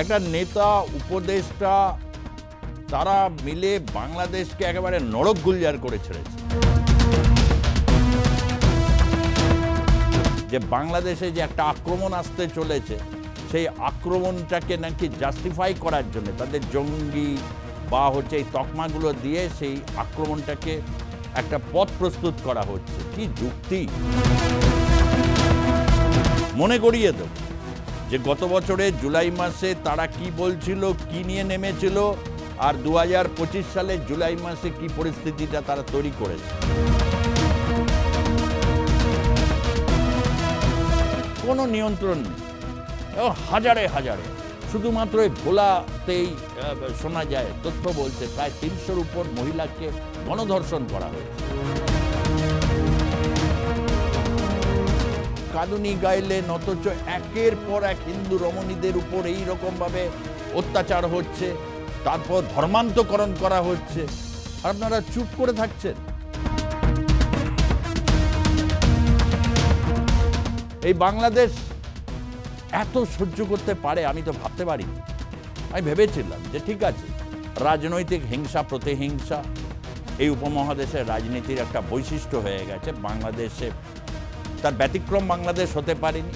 একটা নেতা উপদেষ্টা তারা মিলে বাংলাদেশকে একেবারে নরক গুলজার করে ছেড়েছে। যে বাংলাদেশে যে একটা আক্রমণ আসতে চলেছে সেই আক্রমণটাকে নাকি জাস্টিফাই করার জন্য তাদের জঙ্গি বা হচ্ছে এই তকমাগুলো দিয়ে সেই আক্রমণটাকে একটা পথ প্রস্তুত করা হচ্ছে। কি যুক্তি! মনে করিয়ে দেব যে গত বছরের জুলাই মাসে তারা কি বলছিল, কি নিয়ে নেমেছিল, আর 2025 সালের জুলাই মাসে কি পরিস্থিতিটা তারা তৈরি করেছে। কোনো নিয়ন্ত্রণ নেই, হাজারে হাজারে শুধুমাত্র এই ভোলাতেই শোনা যায়, তথ্য বলছে প্রায় 300-র উপর মহিলাকে গণধর্ষণ করা হয়েছে। কাঁদুনি গাইলেন, অথচ একের পর এক হিন্দু রমণীদের উপর এইরকমভাবে অত্যাচার হচ্ছে, তারপর ধর্মান্তকরণ করা হচ্ছে, আর আপনারা চুপ করে থাকছেন। এই বাংলাদেশ এত সহ্য করতে পারে আমি তো ভাবতে পারিনি। আমি ভেবেছিলাম যে ঠিক আছে, রাজনৈতিক হিংসা প্রতিহিংসা এই উপমহাদেশের রাজনীতির একটা বৈশিষ্ট্য হয়ে গেছে। বাংলাদেশে তার ব্যতিক্রম বাংলাদেশ হতে পারেনি।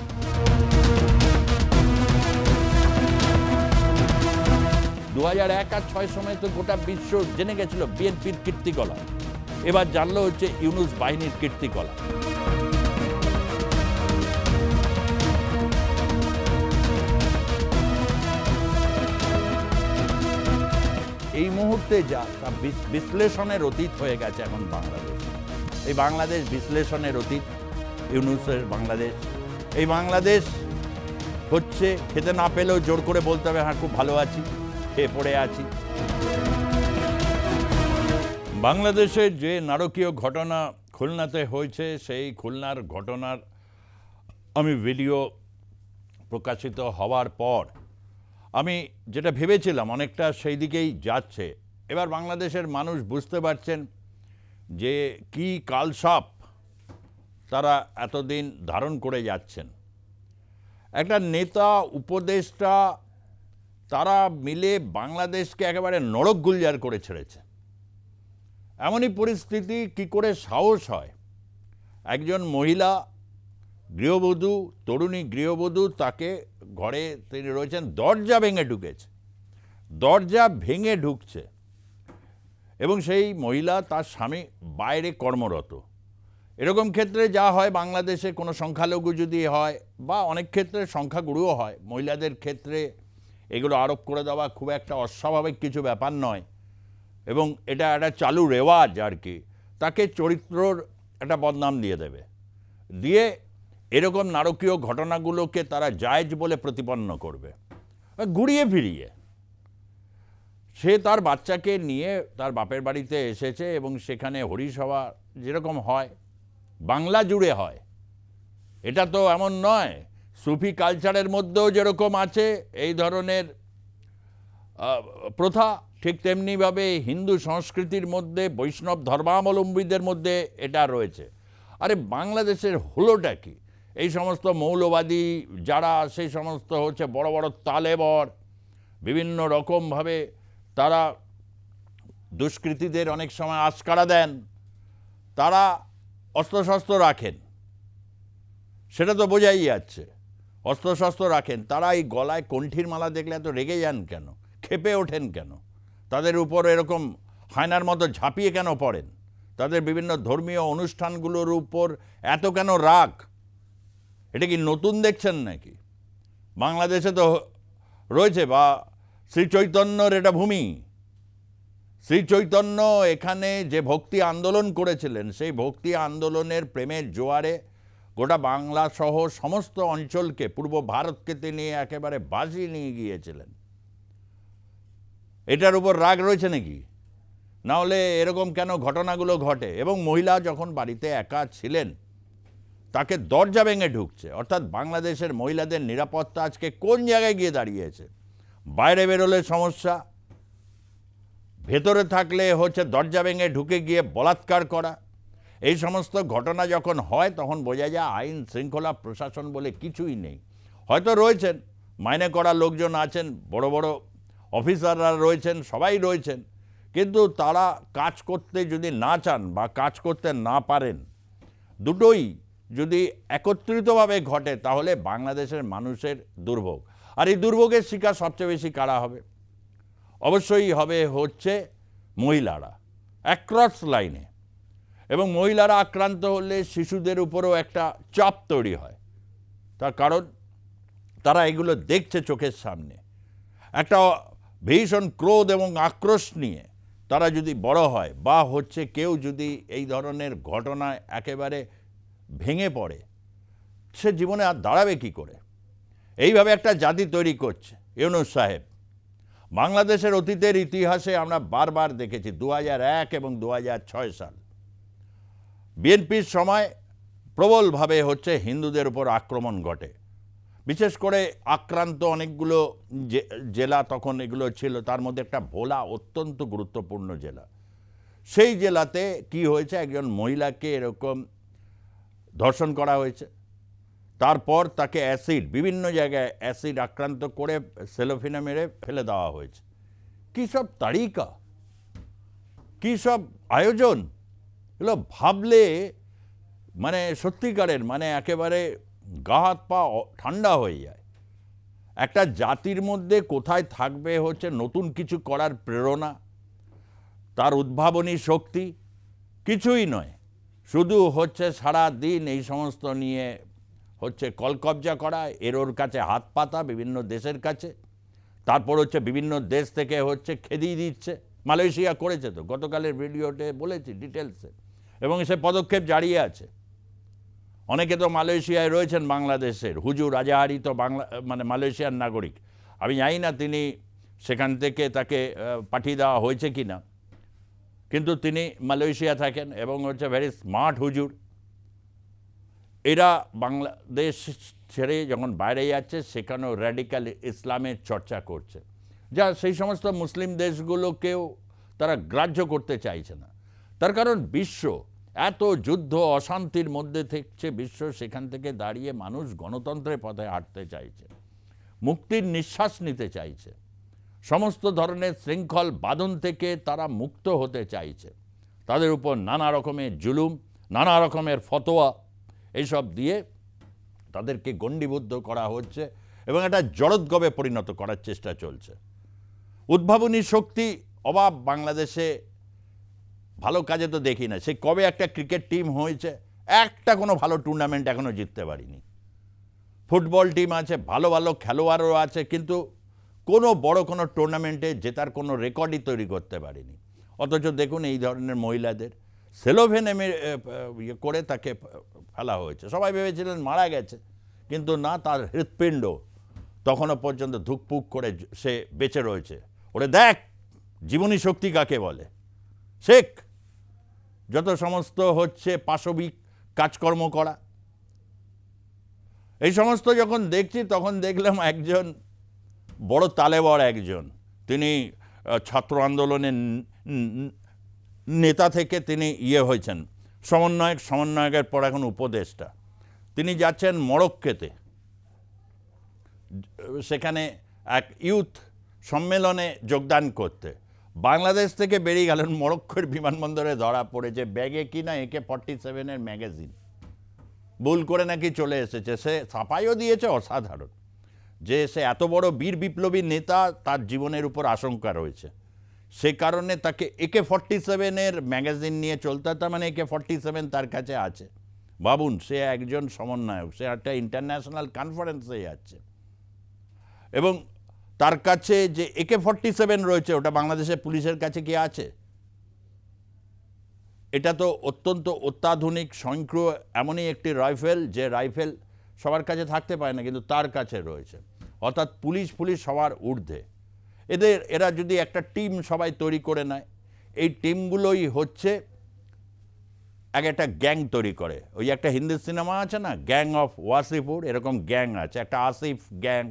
2001 আর 2006 সময় তো গোটা বিশ্ব জেনে গেছিল বিএনপির কীর্তিকলাপ, এবার জানলো হচ্ছে ইউনূস বাহিনীর কীর্তিকলাপ। এই মুহূর্তে যা তা বিশ্লেষণের অতীত হয়ে গেছে এখন বাংলাদেশ। এই বাংলাদেশ বিশ্লেষণের অতীত, ইউনূসের বাংলাদেশ। এই বাংলাদেশ হচ্ছে খেতে না পেলেও জোর করে বলতে হবে হ্যাঁ খুব ভালো আছি, খেয়ে পড়ে আছি। বাংলাদেশের যে নারকীয় ঘটনা খুলনাতে হয়েছে, সেই খুলনার ঘটনার আমি ভিডিও প্রকাশিত হওয়ার পর আমি যেটা ভেবেছিলাম অনেকটা সেই দিকেই যাচ্ছে। এবার বাংলাদেশের মানুষ বুঝতে পারছেন যে কি কালসাপ তারা এতদিন ধারণ করে যাচ্ছেন। একটা নেতা উপদেষ্টা তারা মিলে বাংলাদেশকে একেবারে নরক গুলজার করে ছেড়েছে। এমনই পরিস্থিতি কি করে সাহস হয় একজন মহিলা গৃহবধূ, তরুণী গৃহবধূ, তাকে ঘরে তিনি রয়েছেন, দরজা ভেঙে ঢুকেছে, দরজা ভেঙে ঢুকছে, এবং সেই মহিলা তার স্বামী বাইরে কর্মরত। এরকম ক্ষেত্রে যা হয় বাংলাদেশে কোনো সংখ্যালঘু যদি হয় বা অনেক ক্ষেত্রে সংখ্যাগুরুও হয়, মহিলাদের ক্ষেত্রে এগুলো আরোপ করে দেওয়া খুব একটা অস্বাভাবিক কিছু ব্যাপার নয়, এবং এটা একটা চালু রেওয়াজ আর কি। তাকে চরিত্রর একটা বদনাম দিয়ে দেবে, দিয়ে এরকম নারকীয় ঘটনাগুলোকে তারা জায়েজ বলে প্রতিপন্ন করবে ঘুরিয়ে ফিরিয়ে। সে তার বাচ্চাকে নিয়ে তার বাপের বাড়িতে এসেছে এবং সেখানে হরিসভা যেরকম হয় বাংলা জুড়ে হয়, এটা তো এমন নয়। সুফি কালচারের মধ্যেও যেরকম আছে এই ধরনের প্রথা, ঠিক তেমনিভাবে হিন্দু সংস্কৃতির মধ্যে বৈষ্ণব ধর্মাবলম্বীদের মধ্যে এটা রয়েছে। আরে বাংলাদেশের হলোটা কি? এই সমস্ত মৌলবাদী যারা, সেই সমস্ত হচ্ছে বড় বড় তালেবর, বিভিন্ন রকমভাবে তারা দুষ্কৃতীদের অনেক সময় আশকারা দেন, তারা অস্ত্রশস্ত্র রাখেন, সেটা তো বোঝাই যাচ্ছে। অস্ত্রশস্ত্র রাখেন, তারা এই গলায় কণ্ঠির মালা দেখলে এত রেগে যান কেন, ক্ষেপে ওঠেন কেন, তাদের উপর এরকম হায়নার মতো ঝাঁপিয়ে কেন পড়েন, তাদের বিভিন্ন ধর্মীয় অনুষ্ঠানগুলোর উপর এত কেন রাগ? এটা কি নতুন দেখছেন নাকি? বাংলাদেশে তো রয়েছে, বা শ্রী চৈতন্যর এটা ভূমি। শ্রী চৈতন্য এখানে যে ভক্তি আন্দোলন করেছিলেন, সেই ভক্তি আন্দোলনের প্রেমের জোয়ারে গোটা বাংলা সহ সমস্ত অঞ্চলকে, পূর্ব ভারতকে তিনি একেবারে বাজিয়ে নিয়ে গিয়েছিলেন। এটার উপর রাগ রয়েছে নাকি? না হলে এরকম কেন ঘটনাগুলো ঘটে? এবং মহিলা যখন বাড়িতে একা ছিলেন তাকে দরজা ভেঙে ঢুকছে, অর্থাৎ বাংলাদেশের মহিলাদের নিরাপত্তা আজকে কোন জায়গায় গিয়ে দাঁড়িয়েছে? বাইরে বেরোলে সমস্যা, ভেতরে থাকলে হচ্ছে দরজা ভেঙে ঢুকে গিয়ে বলাৎকার করা। এই সমস্ত ঘটনা যখন হয় তখন বোঝা যায় আইন শৃঙ্খলা প্রশাসন বলে কিছুই নেই। হয়তো রয়েছেন মাইনে করা লোকজন আছেন, বড় বড় অফিসাররা রয়েছেন, সবাই রয়েছেন, কিন্তু তারা কাজ করতে যদি না চান বা কাজ করতে না পারেন, দুটোই যদি একত্রিতভাবে ঘটে তাহলে বাংলাদেশের মানুষের দুর্ভোগ। আর এই দুর্ভোগের শিকার সবচেয়ে বেশি কারা হবে? অবশ্যই হবে হচ্ছে মহিলারা, অ্যাক্রস লাইনে। এবং মহিলারা আক্রান্ত হলে শিশুদের উপরও একটা চাপ তৈরি হয়, তার কারণ তারা এগুলো দেখছে চোখের সামনে। একটা ভীষণ ক্রোধ এবং আক্রোশ নিয়ে তারা যদি বড় হয় বা হচ্ছে কেউ যদি এই ধরনের ঘটনায় একেবারে ভেঙে পড়ে, সে জীবনে আর দাঁড়াবে কী করে? এইভাবে একটা জাতি তৈরি করছে ইউনূস সাহেব। বাংলাদেশের অতীতের ইতিহাসে আমরা বারবার দেখেছি 2001 এবং 2006 সাল বিএনপির সময় প্রবলভাবে হচ্ছে হিন্দুদের উপর আক্রমণ ঘটে। বিশেষ করে আক্রান্ত অনেকগুলো জেলা তখন এগুলো ছিল, তার মধ্যে একটা ভোলা অত্যন্ত গুরুত্বপূর্ণ জেলা। সেই জেলাতে কি হয়েছে, একজন মহিলাকে এরকম ধর্ষণ করা হয়েছে, তারপর তাকে অ্যাসিড, বিভিন্ন জায়গায় অ্যাসিড আক্রান্ত করে সেলোফিনে মেরে ফেলে দেওয়া হয়েছে। কী সব তারিকা, কী সব আয়োজন, এগুলো ভাবলে মানে সত্যিকারের মানে একেবারে গা হাত পা ঠান্ডা হয়ে যায়। একটা জাতির মধ্যে কোথায় থাকবে হচ্ছে নতুন কিছু করার প্রেরণা, তার উদ্ভাবনী শক্তি? কিছুই নয়, শুধু হচ্ছে সারা দিন এই সমস্ত নিয়ে হচ্ছে কলকবজা করা, এর ওর কাছে হাত পাতা বিভিন্ন দেশের কাছে, তারপর হচ্ছে বিভিন্ন দেশ থেকে হচ্ছে খেদিয়ে দিচ্ছে। মালয়েশিয়া করেছে তো, গতকালের ভিডিওতে বলেছি ডিটেলসে, এবং সে পদক্ষেপ জারি আছে। অনেকে তো মালয়েশিয়ায় রয়েছেন বাংলাদেশের, হুজুর আজাহারি তো মানে মালয়েশিয়ার নাগরিক। আমি জানি না তিনি সেখান থেকে তাকে পাঠিয়ে দেওয়া হয়েছে কি না, কিন্তু তিনি মালয়েশিয়া থাকেন এবং হচ্ছে ভেরি স্মার্ট হুজুর। এরা বাংলাদেশ ছেড়ে যখন বাইরে যাচ্ছে সেখানেও র্যাডিক্যাল ইসলামের চর্চা করছে, যা সেই সমস্ত মুসলিম দেশগুলোকেও তারা গ্রাহ্য করতে চাইছে না। তার কারণ বিশ্ব এত যুদ্ধ অশান্তির মধ্যে থেকে বিশ্ব সেখান থেকে দাঁড়িয়ে মানুষ গণতন্ত্রের পথে হাঁটতে চাইছে, মুক্তির নিঃশ্বাস নিতে চাইছে, সমস্ত ধরনের শৃঙ্খল বাঁধন থেকে তারা মুক্ত হতে চাইছে। তাদের উপর নানা রকমের জুলুম, নানা রকমের ফতোয়া, এইসব দিয়ে তাদেরকে গণ্ডীবদ্ধ করা হচ্ছে এবং একটা জড়োদ্গবে পরিণত করার চেষ্টা চলছে। উদ্ভাবনী শক্তি অভাব বাংলাদেশে ভালো কাজে তো দেখি না। সে কবে একটা ক্রিকেট টিম হয়েছে, একটা কোনো ভালো টুর্নামেন্ট এখনও জিততে পারিনি। ফুটবল টিম আছে, ভালো ভালো খেলোয়াড়ও আছে, কিন্তু কোনো বড় কোনো টুর্নামেন্টে জেতার কোনো রেকর্ডই তৈরি করতে পারিনি। অথচ দেখুন এই ধরনের মহিলাদের সেলোভেনে ইয়ে করে তাকে ফেলা হয়েছে। সবাই ভেবেছিলেন মারা গেছে, কিন্তু না, তার হৃৎপিণ্ড তখনও পর্যন্ত ধুকপুক করে সে বেঁচে রয়েছে। ওরে দেখ জীবনী শক্তি কাকে বলে, শেখ যত সমস্ত হচ্ছে পাশবিক কাজকর্ম করা। এই সমস্ত যখন দেখছি তখন দেখলাম একজন বড় তালেবর একজন, তিনি ছাত্র আন্দোলনের নেতা থেকে তিনি হয়েছেন সমন্বয়কের পর এখন উপদেষ্টা। তিনি যাচ্ছেন মরক্কোতে, সেখানে এক ইউথ সম্মেলনে যোগদান করতে। বাংলাদেশ থেকে বেরিয়ে গেলেন, মরক্কোর বিমানবন্দরে ধরা পড়েছে ব্যাগে কিনা AK-47 ম্যাগাজিন, ভুল করে নাকি চলে এসেছে। সে ছাপাইও দিয়েছে অসাধারণ, যে সে এত বড় বীর বিপ্লবী নেতা, তার জীবনের উপর আশঙ্কা রয়েছে, সে কারণে তাকে AK-47 ম্যাগাজিন নিয়ে চলতে, তার মানে AK-47 তার কাছে আছে। ভাবুন, সে একজন সমন্বয়ক, সে একটা ইন্টারন্যাশনাল কনফারেন্সে যাচ্ছে এবং তার কাছে যে AK-47 রয়েছে ওটা বাংলাদেশের পুলিশের কাছে কি আছে? এটা তো অত্যন্ত অত্যাধুনিক স্বয়ংক্রিয় এমনই একটি রাইফেল, যে রাইফেল সবার কাছে থাকতে পারে না, কিন্তু তার কাছে রয়েছে। অর্থাৎ পুলিশ সবার ঊর্ধ্বে। এরা যদি একটা টিম সবাই তৈরি করে নেয়, এই টিমগুলোই হচ্ছে একটা গ্যাং তৈরি করে। ওই একটা হিন্দি সিনেমা আছে না, গ্যাং অফ ওয়াসিপুর, এরকম গ্যাং আছে, একটা আসিফ গ্যাং,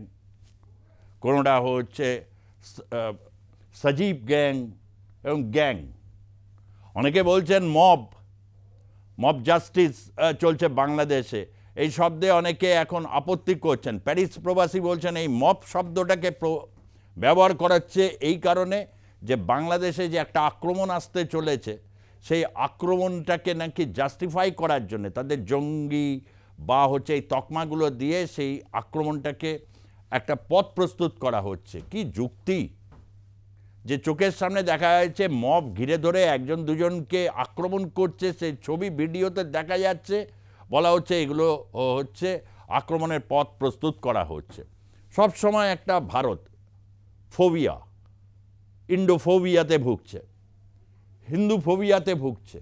কোনোটা হচ্ছে সজীব গ্যাং এবং গ্যাং। অনেকে বলছেন মব জাস্টিস চলছে বাংলাদেশে, এই শব্দে অনেকে এখন আপত্তি করছেন। প্যারিস প্রবাসী বলছেন এই মব শব্দটাকে ব্যবহার করাচ্ছে এই কারণে যে বাংলাদেশে যে একটা আক্রমণ আসতে চলেছে সেই আক্রমণটাকে নাকি জাস্টিফাই করার জন্য তাদের জঙ্গি বা হচ্ছে এই তকমাগুলো দিয়ে সেই আক্রমণটাকে একটা পথ প্রস্তুত করা হচ্ছে। কি যুক্তি যে চোখের সামনে দেখা যাচ্ছে মব ঘিরে ধরে একজন দুজনকে আক্রমণ করছে, সেই ছবি ভিডিওতে দেখা যাচ্ছে, বলা হচ্ছে এগুলো হচ্ছে আক্রমণের পথ প্রস্তুত করা হচ্ছে। সব সময় একটা ভারত ফোবিয়া, ইন্ডোফোবিয়াতে ভুগছে, হিন্দু ফোবিয়াতে ভুগছে।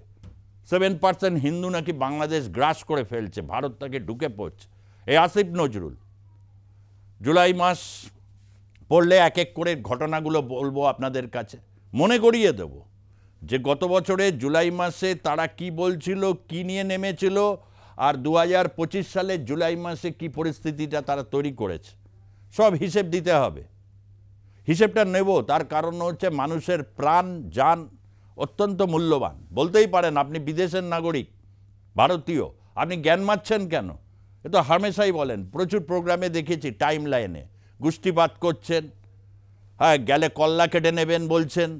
7% হিন্দু নাকি বাংলাদেশ গ্রাস করে ফেলছে, ভারত তাকে ঢুকে পড়ছে। এই আসিফ নজরুল জুলাই মাস পড়লে এক এক করে ঘটনাগুলো বলবো আপনাদের কাছে, মনে করিয়ে দেব যে গত বছরে জুলাই মাসে তারা কি বলছিল, কি নিয়ে নেমেছিল, আর 2025 সালে জুলাই মাসে কি পরিস্থিতিটা তারা তৈরি করেছে, সব হিসেব দিতে হবে। হিসেবটা নেব, তার কারণ হচ্ছে মানুষের প্রাণ জান অত্যন্ত মূল্যবান। বলতেই পারেন আপনি বিদেশের নাগরিক, ভারতীয়, আপনি জ্ঞান মারছেন কেন? এ তো হামেশাই বলেন, প্রচুর প্রোগ্রামে দেখেছি টাইম লাইনে গোষ্ঠীপাত করছেন, হ্যাঁ গেলে কল্লা কেটে নেবেন বলছেন,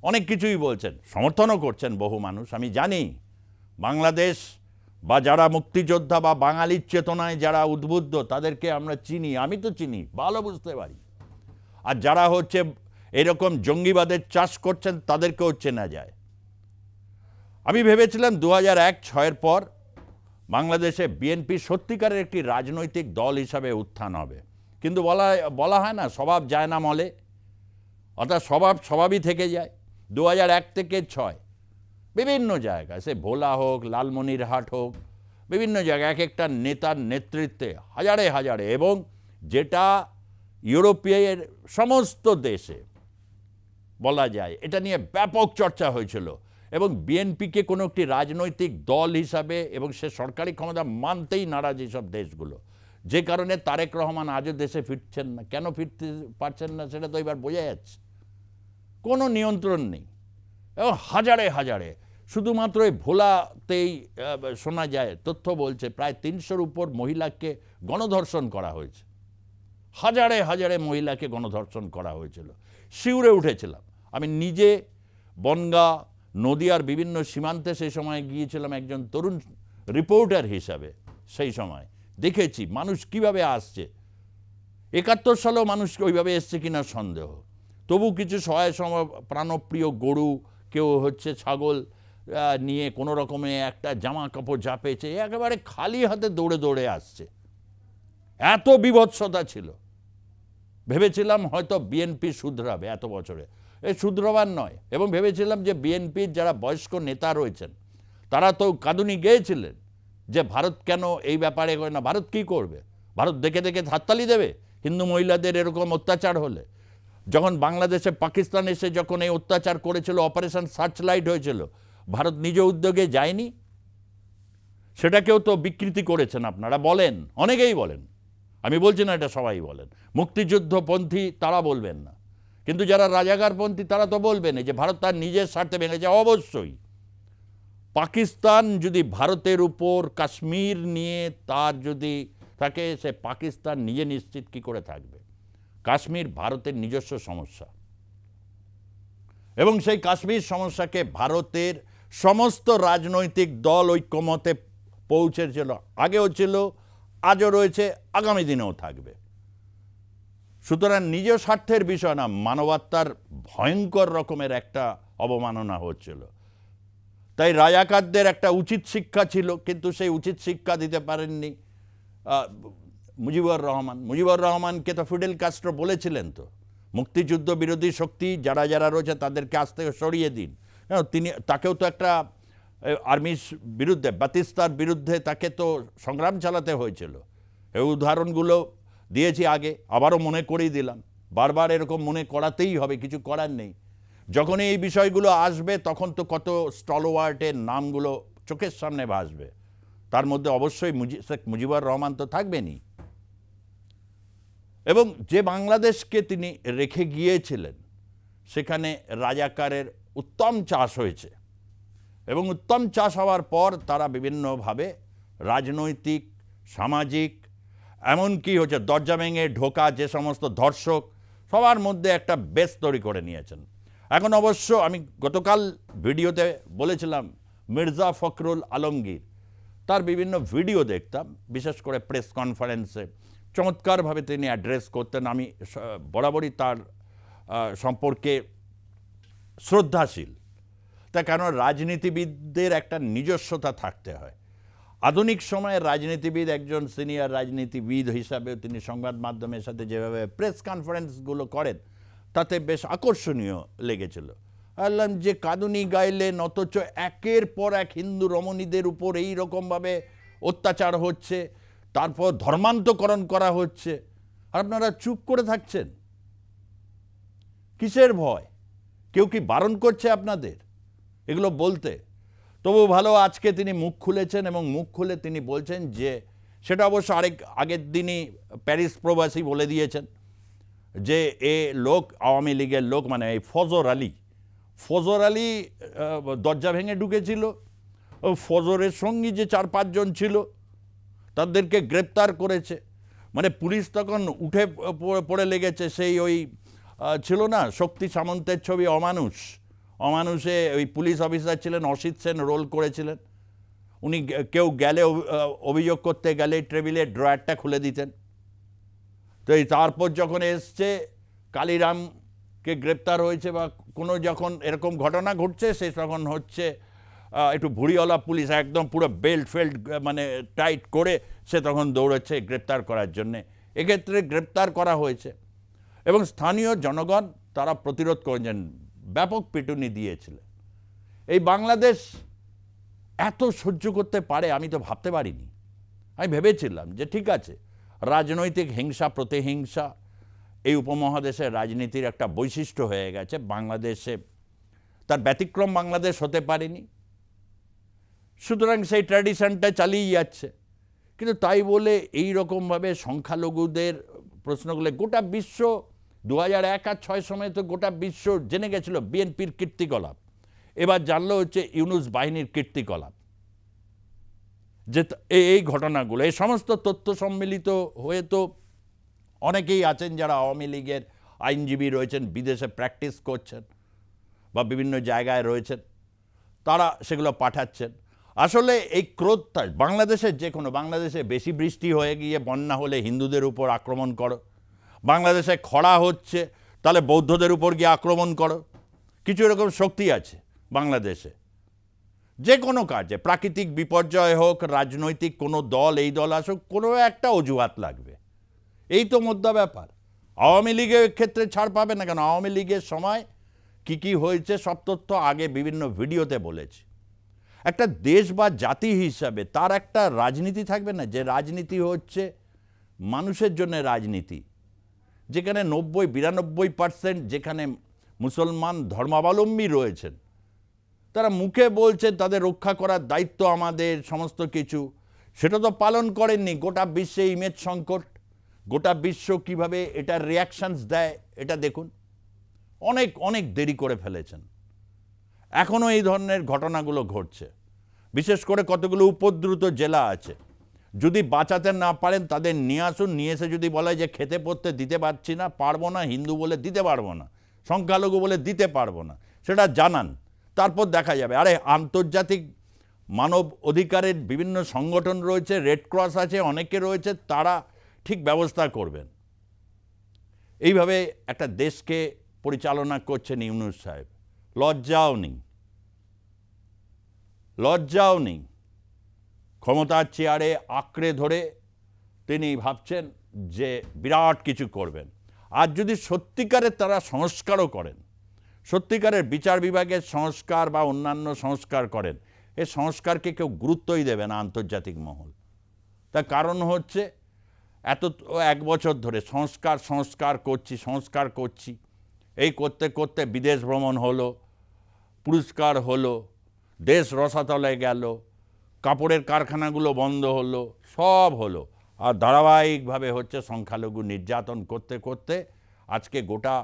অনেক কিছুই বলছেন, সমর্থনও করছেন বহু মানুষ। আমি জানি বাংলাদেশ বা যারা মুক্তিযোদ্ধা বা বাঙালির চেতনায় যারা উদ্বুদ্ধ তাদেরকে আমরা চিনি, আমি তো চিনি, ভালো বুঝতে পারি। আর যারা হচ্ছে এরকম জঙ্গিবাদের চাষ করছেন তাদেরকেও চেনা যায়। আমি ভেবেছিলাম 2001-06 পর বাংলাদেশে বিএনপি সত্যিকারের একটি রাজনৈতিক দল হিসাবে উত্থান হবে, কিন্তু বলা হয় না স্বভাব যায় না মলে, অর্থাৎ স্বভাবই থেকে যায়। 2001 থেকে 06 বিভিন্ন জায়গায়, সে ভোলা হোক, লালমনিরহাট হোক, বিভিন্ন জায়গায় এক একটা নেতার নেতৃত্বে হাজারে হাজারে, এবং যেটা ইউরোপের সমস্ত দেশে বলা যায় এটা নিয়ে ব্যাপক চর্চা হয়েছিল, এবং বিএনপিকে কোনো একটি রাজনৈতিক দল হিসাবে এবং সে সরকারি ক্ষমতা মানতেই নারাজ এইসব দেশগুলো, যে কারণে তারেক রহমান আজও দেশে ফিরছেন না। কেন ফিরতে পারছেন না সেটা তো এবার বোঝা যাচ্ছে, কোনো নিয়ন্ত্রণ নেই। এবং হাজারে হাজারে, শুধুমাত্র এই ভোলাতেই শোনা যায়, তথ্য বলছে প্রায় 300-র উপর মহিলাকে গণধর্ষণ করা হয়েছে, হাজারে হাজারে মহিলাকে গণধর্ষণ করা হয়েছিল। শিউরে উঠেছিলাম, আমি নিজে বনগাঁ, নদিয়ার বিভিন্ন সীমান্তে সেই সময় গিয়েছিলাম একজন তরুণ রিপোর্টার হিসাবে। সেই সময় দেখেছি মানুষ কিভাবে আসছে। 71 সালেও মানুষ ওইভাবে এসছে কিনা সন্দেহ, তবু কিছু সহায় প্রাণপ্রিয় গরু, কেউ হচ্ছে ছাগল নিয়ে কোনো রকমে একটা জামা কাপড় যা পেয়েছে একেবারে খালি হাতে দৌড়ে দৌড়ে আসছে। এত বিভৎসতা ছিল, ভেবেছিলাম হয়তো বিএনপি শুধরাবে এত বছরে, এই শুধরাবার নয়। এবং ভেবেছিলাম যে বিএনপির যারা বয়স্ক নেতা রয়েছেন তারা তো কাঁদুনি গেয়েছিলেন যে ভারত কেন এই ব্যাপারে করে না, ভারত কি করবে, ভারত দেখে দেখে হাততালি দেবে হিন্দু মহিলাদের এরকম অত্যাচার হলে। যখন বাংলাদেশে পাকিস্তান এসে যখন এই অত্যাচার করেছিল, অপারেশন সার্চলাইট হয়েছিল, ভারত নিজ উদ্যোগে যায়নি, সেটাকেও তো বিকৃতি করেছেন আপনারা, বলেন, অনেকেই বলেন, আমি বলছি না এটা সবাই বলেন। মুক্তিযুদ্ধপন্থী তারা বলবেন না, কিন্তু যারা রাজাকারপন্থী তারা তো বলবেন যে ভারত তার নিজের স্বার্থে ভেঙেছে। অবশ্যই পাকিস্তান যদি ভারতের উপর কাশ্মীর নিয়ে তার যদি থাকে, সে পাকিস্তান নিজে নিশ্চিত কি করে থাকবে? কাশ্মীর ভারতের নিজস্ব সমস্যা, এবং সেই কাশ্মীর সমস্যাকে ভারতের সমস্ত রাজনৈতিক দল ঐক্যমতে পৌঁছেছিল, আগেও ছিল, আজও রয়েছে, আগামী দিনেও থাকবে। সুতরাং নিজ স্বার্থের বিষয় না, মানবাত্মার ভয়ঙ্কর রকমের একটা অবমাননা হচ্ছিল। তাই রাজাকারদের একটা উচিত শিক্ষা ছিল, কিন্তু সেই উচিত শিক্ষা দিতে পারেননি মুজিবুর রহমান। মুজিবুর রহমানকে তো ফিডেল কাস্ট্রো বলেছিলেন তো, মুক্তিযুদ্ধ বিরোধী শক্তি যারা যারা রয়েছে তাদেরকে আজ থেকে সরিয়ে দিন। তাকেও তো একটা আর্মির বিরুদ্ধে, বাতিস্তার বিরুদ্ধে তাকে তো সংগ্রাম চালাতে হয়েছিল। এই উদাহরণগুলো দিয়েছি আগে, আবারও মনে করিয়ে দিলাম, বারবার এরকম মনে করাতেই হবে, কিছু করার নেই। যখন এই বিষয়গুলো আসবে তখন তো কত স্টলওয়ার্টের নামগুলো চোখের সামনে ভাসবে, তার মধ্যে অবশ্যই শেখ মুজিবুর রহমান তো থাকবেনই। এবং যে বাংলাদেশকে তিনি রেখে গিয়েছিলেন সেখানে রাজাকারের উত্তম চাষ হয়েছে, এবং উত্তম চাষ হওয়ার পর তারা বিভিন্নভাবে রাজনৈতিক সামাজিক, এমনকি হচ্ছে দরজা ভেঙে ঢোকা যে সমস্ত ধর্ষক, সবার মধ্যে একটা বেস তৈরি করে নিয়েছেন। এখন অবশ্য আমি গতকাল ভিডিওতে বলেছিলাম মির্জা ফখরুল আলমগীর, তার বিভিন্ন ভিডিও দেখতাম, বিশেষ করে প্রেস কনফারেন্সে চমৎকারভাবে তিনি অ্যাড্রেস করতেন। আমি বরাবরই তার সম্পর্কে শ্রদ্ধাশীল। তা কারণ রাজনীতিবিদদের একটা নিজস্বতা থাকতে হয়। আধুনিক সময়ে রাজনীতিবিদ, একজন সিনিয়র রাজনীতিবিদ হিসাবেও তিনি সংবাদ মাধ্যমের সাথে যেভাবে প্রেস কনফারেন্সগুলো করেন, তাতে বেশ আকর্ষণীয় লেগেছিল। বললাম যে কাঁদুনি গাইলেন, অথচ একের পর এক হিন্দু রমণীদের উপর এই রকমভাবে অত্যাচার হচ্ছে, তারপর ধর্মান্তকরণ করা হচ্ছে, আর আপনারা চুপ করে থাকছেন। কিসের ভয়? কেউ কি বারণ করছে আপনাদের এগুলো বলতে? তবু ভালো, আজকে তিনি মুখ খুলেছেন এবং মুখ খুলে তিনি বলছেন যে, সেটা অবশ্য আগের দিনই প্যারিস প্রবাসী বলে দিয়েছেন যে এ লোক আওয়ামী লীগের লোক, মানে এই ফজর আলী দরজা ভেঙে ঢুকেছিল। ফজরের সঙ্গী যে 4-5 জন ছিল তাদেরকে গ্রেপ্তার করেছে। মানে পুলিশ তখন উঠে পড়ে লেগেছে। সেই ওই ছিল না শক্তি সামন্তের ছবি অমানুষে ওই পুলিশ অফিসার ছিলেন অসিত সেন, রোল করেছিলেন উনি। কেউ গেলে অভিযোগ করতে গেলে টেবিলের ড্রয়ারটা খুলে দিতেন। তো এই তারপর যখন এসছে কালিরামকে গ্রেপ্তার হয়েছে বা কোনো যখন এরকম ঘটনা ঘটছে, সে তখন হচ্ছে একটু ভুড়িওয়ালা পুলিশ, একদম পুরো বেল্ট ফেল্ট মানে টাইট করে সে তখন দৌড়চ্ছে গ্রেপ্তার করার জন্যে। এক্ষেত্রে গ্রেপ্তার করা হয়েছে এবং স্থানীয় জনগণ তারা প্রতিরোধ করেছেন, ব্যাপক পিটুনি দিয়েছিলেন। এই বাংলাদেশ এত সহ্য করতে পারে আমি তো ভাবতে পারিনি। আমি ভেবেছিলাম যে ঠিক আছে, রাজনৈতিক হিংসা প্রতিহিংসা এই উপমহাদেশের রাজনীতির একটা বৈশিষ্ট্য হয়ে গেছে। বাংলাদেশে তার ব্যতিক্রম বাংলাদেশ হতে পারেনি, সুতরাং সেই ট্র্যাডিশনটা চালিয়ে যাচ্ছে। কিন্তু তাই বলে এই রকমভাবে সংখ্যালঘুদের প্রশ্নগুলো গোটা বিশ্ব 2001 আর 2006 সময় তো গোটা বিশ্ব জেনে গেছিল বিএনপির কীর্তিকলাপ। এবার জানলো হচ্ছে ইউনূস বাহিনীর কীর্তিকলাপ। যে এই ঘটনাগুলো, এই সমস্ত তথ্য সম্মিলিত হয়ে তো অনেকেই আছেন যারা আওয়ামী লীগের আইনজীবী রয়েছেন, বিদেশে প্র্যাকটিস করছেন বা বিভিন্ন জায়গায় রয়েছেন, তারা সেগুলো পাঠাচ্ছেন। আসলে এই ক্রোধটা বাংলাদেশের যে কোনো, বাংলাদেশে বেশি বৃষ্টি হয়ে গিয়ে বন্যা হলে হিন্দুদের উপর আক্রমণ করো, বাংলাদেশে খরা হচ্ছে তাহলে বৌদ্ধদের উপর গিয়ে আক্রমণ করো। কিছু এরকম শক্তি আছে বাংলাদেশে। যে কোনো কাজে, প্রাকৃতিক বিপর্যয় হোক, রাজনৈতিক কোনো দল, এই দল আসুক, কোনো একটা অজুহাত লাগবে। এই তো মোদ্দা ব্যাপার। আওয়ামী লীগের ক্ষেত্রে ছাড় পাবে না কেন? আওয়ামী লীগের সময় কি হয়েছে সব তথ্য আগে বিভিন্ন ভিডিওতে বলেছি। একটা দেশ বা জাতি হিসাবে তার একটা রাজনীতি থাকবে না, যে রাজনীতি হচ্ছে মানুষের জন্য রাজনীতি, যেখানে 90-92% যেখানে মুসলমান ধর্মাবলম্বী রয়েছেন, তারা মুখে বলছেন তাদের রক্ষা করার দায়িত্ব আমাদের, সমস্ত কিছু সেটা তো পালন করেননি। গোটা বিশ্বে ইমেজ সংকট, গোটা বিশ্ব কিভাবে এটার রিয়াকশনস দেয় এটা দেখুন। অনেক দেরি করে ফেলেছেন। এখনও এই ধরনের ঘটনাগুলো ঘটছে। বিশেষ করে কতগুলো উপদ্রুত জেলা আছে, যদি বাঁচাতে না পারেন তাদের নিয়ে আসুন। নিয়ে এসে যদি বলে যে খেতে পড়তে দিতে পারছি না, পারবো না, হিন্দু বলে দিতে পারবো না, সংখ্যালঘু বলে দিতে পারবো না, সেটা জানান, তারপর দেখা যাবে। আরে আন্তর্জাতিক মানব অধিকারের বিভিন্ন সংগঠন রয়েছে, রেড ক্রস আছে, অনেকে রয়েছে, তারা ঠিক ব্যবস্থা করবেন। এইভাবে একটা দেশকে পরিচালনা করছেন ইউনূস সাহেব। লজ্জাও নেই। ক্ষমতার চেয়ারে আঁকড়ে ধরে তিনি ভাবছেন যে বিরাট কিছু করবেন। আর যদি সত্যিকারের তারা সংস্কারও করেন, সত্যিকারের বিচার বিভাগের সংস্কার বা অন্যান্য সংস্কার করেন, এই সংস্কারকে কেউ গুরুত্বই দেবে না আন্তর্জাতিক মহল। তার কারণ হচ্ছে এত 1 বছর ধরে সংস্কার করছি, এই করতে করতে বিদেশ ভ্রমণ হলো, পুরস্কার হলো, দেশ রসাতলে গেল, কাপড়ের কারখানাগুলো বন্ধ হলো, সব হলো, আর ধারাবাহিকভাবে হচ্ছে সংখ্যালঘু নির্যাতন করতে করতে আজকে গোটা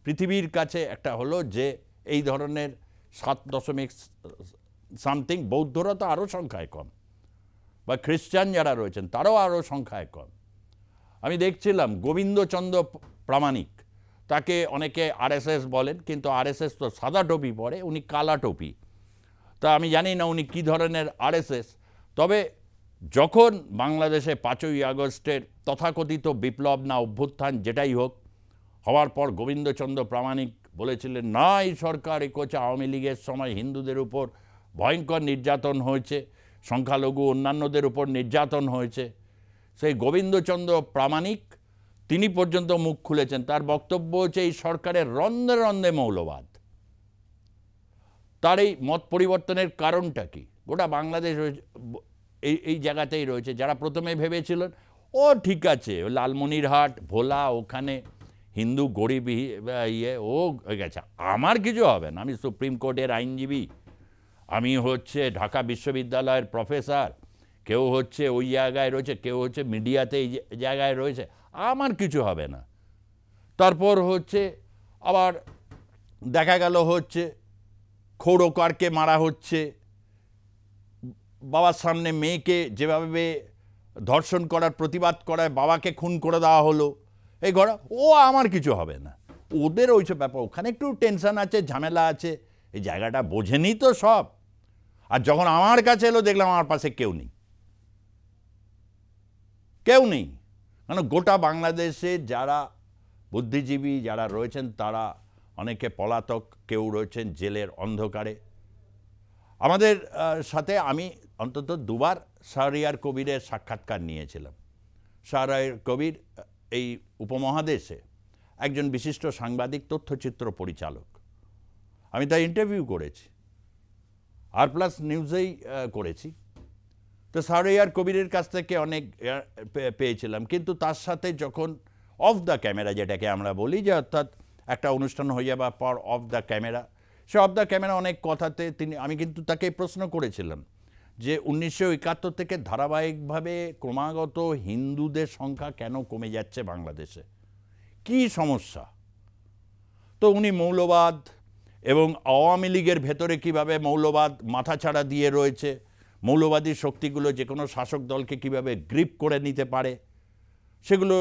পৃথিবীর কাছে একটা হলো যে এই ধরনের 7.something, বৌদ্ধরা তো আরও সংখ্যায় কম, বা খ্রিস্টান যারা রয়েছেন তারাও আরও সংখ্যায় কম। আমি দেখছিলাম গোবিন্দচন্দ্র প্রামাণিক, তাকে অনেকে আরএসএস বলেন, কিন্তু আরএসএস তো সাদা টুপি পরে, উনি কালা টুপি। তা আমি জানি না উনি কী ধরনের আরএসএস। তবে যখন বাংলাদেশে 5ই আগস্টের তথাকথিত বিপ্লব না অভ্যুত্থান যেটাই হোক হওয়ার পর গোবিন্দচন্দ্র প্রামাণিক বলেছিলেন, না এই সরকার করছে, আওয়ামী লীগের সময় হিন্দুদের উপর ভয়ঙ্কর নির্যাতন হয়েছে, সংখ্যালঘু অন্যান্যদের উপর নির্যাতন হয়েছে। সেই গোবিন্দচন্দ্র প্রামাণিক তিনি পর্যন্ত মুখ খুলেছেন, তার বক্তব্য হচ্ছে এই সরকারের রন্ধে রন্ধে মৌলবাদ। তার এই মত পরিবর্তনের কারণটা কি? গোটা বাংলাদেশ এই জায়গাতেই রয়েছে। যারা প্রথমে ভেবেছিলেন ও ঠিক আছে, লালমনিরহাট ভোলা ওখানে হিন্দু গরিব ও হয়ে গেছে, আমার কিছু হবে না, আমি সুপ্রিম কোর্টের আইনজীবী, আমি হচ্ছে ঢাকা বিশ্ববিদ্যালয়ের প্রফেসর, কেউ হচ্ছে ওই জায়গায় রয়েছে, কেউ হচ্ছে মিডিয়াতে এই জায়গায় রয়েছে, আমার কিছু হবে না। তারপর হচ্ছে আবার দেখা গেল হচ্ছে খৌড়কারকে মারা হচ্ছে, বাবার সামনে মেয়েকে যেভাবে ধর্ষণ করার প্রতিবাদ করায় বাবাকে খুন করে দেওয়া হলো, এই ঘোড়া ও আমার কিছু হবে না, ওদের ওইসব ব্যাপার, ওখানে একটু টেনশন আছে, ঝামেলা আছে, এই জায়গাটা বোঝেনি তো সব। আর যখন আমার কাছে এলো দেখলাম আমার পাশে কেউ নেই, কেউ নেই। কারণ গোটা বাংলাদেশে যারা বুদ্ধিজীবী যারা রয়েছেন তারা অনেকে পলাতক, কেউ রয়েছেন জেলের অন্ধকারে। আমাদের সাথে আমি অন্তত দুবার শাহরিয়ার কবিরের সাক্ষাৎকার নিয়েছিলাম। শাহরিয়ার কবির এই উপমহাদেশে একজন বিশিষ্ট সাংবাদিক, তথ্যচিত্র পরিচালক। আমি তার ইন্টারভিউ করেছি, আর প্লাস নিউজেই করেছি। তো শাহরিয়ার কবিরের কাছ থেকে অনেক পেয়েছিলাম, কিন্তু তার সাথে যখন অফ দ্য ক্যামেরা যেটাকে আমরা বলি, যে অর্থাৎ একটা অনুষ্ঠান হয়ে যাবার পর of the camera, say of the camera অনেক কথাতে আমি কিন্তু তাকে প্রশ্ন করেছিলাম যে 1971 থেকে ধারাবাহিকভাবে ক্রমাগত হিন্দুদের সংখ্যা কেন কমে যাচ্ছে বাংলাদেশে, কি সমস্যা? তো উনি মৌলবাদ এবং আওয়ামী লীগের ভেতরে কীভাবে মৌলবাদ মাথাছাড়া দিয়ে রয়েছে, মৌলবাদী শক্তিগুলো যে কোনো শাসক দলকে কীভাবে গ্রিপ করে নিতে পারে, সেগুলো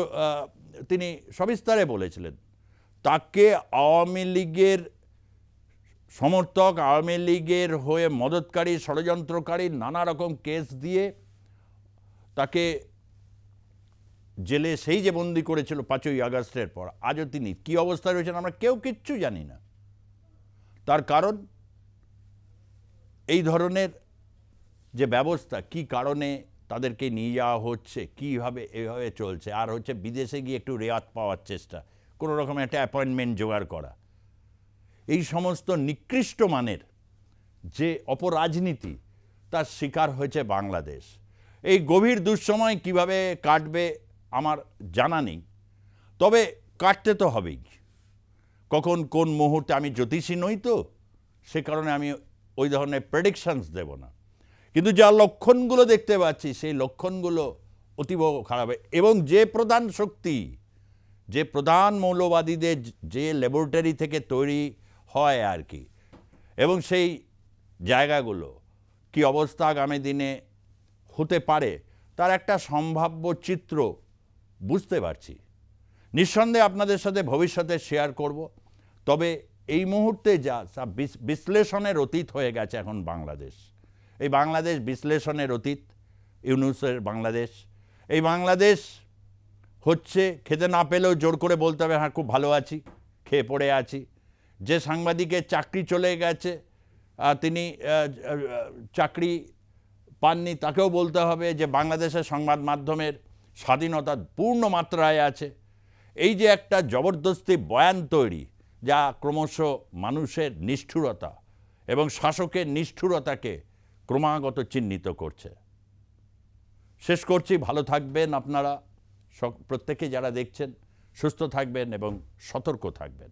তিনি সবিস্তারে বলেছিলেন। তাকে আওয়ামী লীগের সমর্থক, আওয়ামী লীগের হয়ে মদতকারী, ষড়যন্ত্রকারী নানা রকম কেস দিয়ে তাকে জেলে সেই যে বন্দি করেছিল 5ই আগস্টের পর, আজও তিনি কী অবস্থায় রয়েছেন আমরা কেউ কিচ্ছু জানি না। তার কারণ এই ধরনের যে ব্যবস্থা, কি কারণে তাদেরকে নিয়ে যাওয়া হচ্ছে, কীভাবে এভাবে চলছে, আর হচ্ছে বিদেশে গিয়ে একটু রেয়াত পাওয়ার চেষ্টা, কোনো রকম একটা অ্যাপয়েন্টমেন্ট জোগাড় করা, এই সমস্ত নিকৃষ্ট মানের যে অপরাজনীতি তার শিকার হয়েছে বাংলাদেশ। এই গভীর দুঃসময় কিভাবে কাটবে আমার জানা নেই, তবে কাটতে তো হবেই। কখন কোন মুহূর্তে, আমি জ্যোতিষী নই তো, সে কারণে আমি ওই ধরনের প্রেডিকশনস দেব না, কিন্তু যা লক্ষণগুলো দেখতে পাচ্ছি সেই লক্ষণগুলো অতীব খারাপ। এবং যে প্রধান শক্তি, যে প্রধান মৌলবাদীদের যে ল্যাবরেটরি থেকে তৈরি হয় আর কি, এবং সেই জায়গাগুলো কি অবস্থা আগামী দিনে হতে পারে তার একটা সম্ভাব্য চিত্র বুঝতে পারছি। নিঃসন্দেহে আপনাদের সাথে ভবিষ্যতে শেয়ার করব। তবে এই মুহূর্তে যা বিশ্লেষণের অতীত হয়ে গেছে এখন বাংলাদেশ, এই বাংলাদেশ বিশ্লেষণের অতীত, ইউনূসের বাংলাদেশ। এই বাংলাদেশ হচ্ছে খেতে না পেলেও জোর করে বলতে হবে হ্যাঁ খুব ভালো আছি, খেয়ে পড়ে আছি। যে সাংবাদিকের চাকরি চলে গেছে, তিনি চাকরি পাননি, তাকেও বলতে হবে যে বাংলাদেশের সংবাদ মাধ্যমের স্বাধীনতা পূর্ণ মাত্রায় আছে। এই যে একটা জবরদস্তি বয়ান তৈরি, যা ক্রমশ মানুষের নিষ্ঠুরতা এবং শাসকের নিষ্ঠুরতাকে ক্রমাগত চিহ্নিত করছে। শেষ করছি, ভালো থাকবেন আপনারা প্রত্যেকে, যারা দেখছেন সুস্থ থাকবেন এবং সতর্ক থাকবেন।